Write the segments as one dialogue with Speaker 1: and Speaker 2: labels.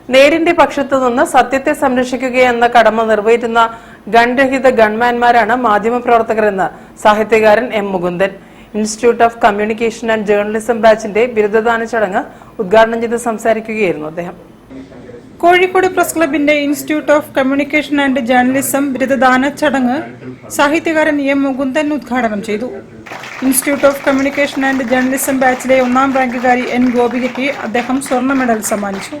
Speaker 1: നേരിന്റെ പക്ഷത്തുനിന്ന് സത്യത്തെ സംരക്ഷിക്കുകയെന്ന കടമ നിർവഹിക്കുന്ന ഗൺരഹിത ഗൺമാൻമാരാണ് മാധ്യമപ്രവർത്തകരെന്ന് സാഹിത്യകാരൻ M Mukundan. Institute of communication and journalism ബാച്ചിന്റെ ബിരുദദാന ചടങ്ങ് ഉദ്ഘാടനം ചെയ്ത് സംസാരിക്കുകയായിരുന്നു അദ്ദേഹം.
Speaker 2: കോഴിക്കോട് പ്രസ് ക്ലബിന്റെ institute of communication and journalism ബിരുദദാന ചടങ്ങ് സാഹിത്യകാരൻ എം മുകുന്ദൻ ഉദ്ഘാടനം ചെയ്തു. Institute of communication and journalism ബാച്ചിലെ 1ാം റാങ്കുകാരി എൻ ഗോപികയ്ക്ക് അദ്ദേഹം സ്വർണ്ണ മെഡൽ സമ്മാനിച്ചു.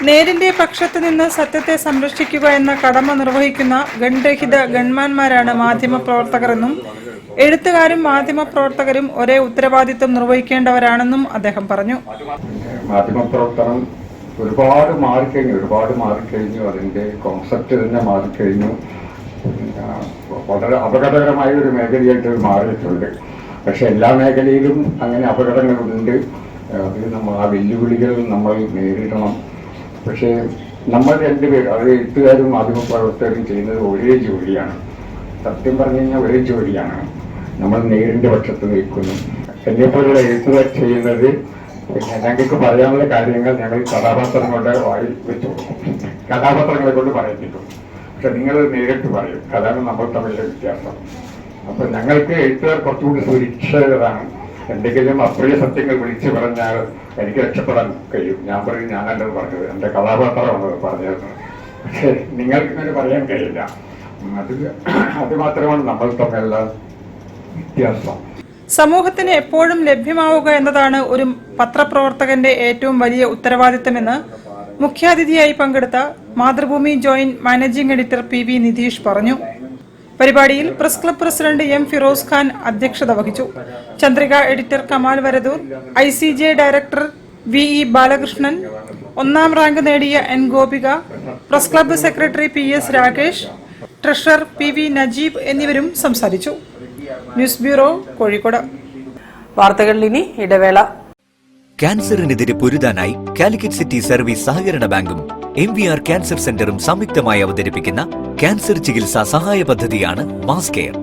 Speaker 2: നേരിന്റെ പക്ഷത്ത് നിന്ന് സത്യത്തെ സംരക്ഷിക്കുക എന്ന കടമ നിർവഹിക്കുന്ന ഗൺരഹിത ഗൺമാൻമാരാണ് മാധ്യമപ്രവർത്തകരെന്നും എഴുത്തുകാരും മാധ്യമപ്രവർത്തകരും ഒരേ ഉത്തരവാദിത്വം നിർവഹിക്കേണ്ടവരാണെന്നും അദ്ദേഹം പറഞ്ഞു.
Speaker 3: മാധ്യമപ്രവർത്തനം ഒരുപാട് മാറിക്കഴിഞ്ഞു. അതിന്റെ കോൺസെപ്റ്റ് തന്നെ മാറിക്കഴിഞ്ഞു. വളരെ അപകടകരമായ ഒരു മേഖലയായിട്ട് മാറിയിട്ടുണ്ട്. പക്ഷെ എല്ലാ മേഖലയിലും അങ്ങനെ അപകടങ്ങളുണ്ട്. ആ വെല്ലുവിളികൾ നമ്മൾ നേരിടണം. പക്ഷേ നമ്മൾ രണ്ടുപേരും, അത് എഴുത്തുകാരും മാധ്യമപ്രവർത്തകരും ചെയ്യുന്നത് ഒരേ ജോലിയാണ്. സത്യം പറഞ്ഞു കഴിഞ്ഞാൽ ഒരേ ജോലിയാണ്. നമ്മൾ നേരിന്റെ പക്ഷത്ത് നിൽക്കുന്നു. എന്നെപ്പോലുള്ള എഴുത്തുകാർ ചെയ്യുന്നത് ഞങ്ങൾക്ക് പറയാനുള്ള കാര്യങ്ങൾ ഞങ്ങൾ കഥാപാത്രങ്ങളുടെ വായിൽ വെച്ചു കൊടുക്കും, കഥാപാത്രങ്ങളെ കൊണ്ട് പറയിപ്പിക്കും. പക്ഷെ നിങ്ങൾ നേരിട്ട് പറയും. അതാണ് നമ്മൾ തമ്മിലുള്ള വ്യത്യാസം. അപ്പൊ ഞങ്ങൾക്ക് എഴുത്തുകാർ കുറച്ചുകൂടി സുരക്ഷിതരാണ്. എന്തെങ്കിലും അപ്രിയ സത്യങ്ങൾ വിളിച്ചു പറഞ്ഞാൽ എനിക്ക് രക്ഷപ്പെടാൻ കഴിയും. ഞാൻ പറയും ഞാനല്ലത് പറഞ്ഞത്, എന്റെ കഥാപാത്രമാണ് പറഞ്ഞിരുന്നത്. പക്ഷെ നിങ്ങൾക്ക് ഇങ്ങനെ പറയാൻ കഴിയില്ല. അത് മാത്രമാണ് നമ്മൾ തമ്മിലുള്ള വ്യത്യാസം.
Speaker 2: സമൂഹത്തിന് എപ്പോഴും ലഭ്യമാവുക എന്നതാണ് ഒരു പത്രപ്രവർത്തകന്റെ ഏറ്റവും വലിയ ഉത്തരവാദിത്തമെന്ന് മുഖ്യാതിഥിയായി പങ്കെടുത്ത Mathrubhumi joint managing editor PV Nitish പറഞ്ഞു. പരിപാടിയിൽ press club president M Firoz Khan അധ്യക്ഷത വഹിച്ചു. Chandrika editor Kamal Varadoor, ICJ director VE Balakrishnan, 1ാം rank നേടിയ N Gopika, press club secretary PS Rakesh, treasurer PV Najeeb എന്നിവരും സംസാരിച്ചു. News bureau, Kozhikode.
Speaker 1: വാർത്തകളിൽ ഇനി ഇടവേള.
Speaker 4: ക്യാൻസറിനെതിരെ പൊരുതാനായി കാലിക്കറ്റ് സിറ്റി സർവീസ് സഹകരണ ബാങ്കും MVR ക്യാൻസർ സെന്ററും സംയുക്തമായി അവതരിപ്പിക്കുന്ന ക്യാൻസർ ചികിത്സാ സഹായ പദ്ധതിയാണ് മാസ് കെയർ.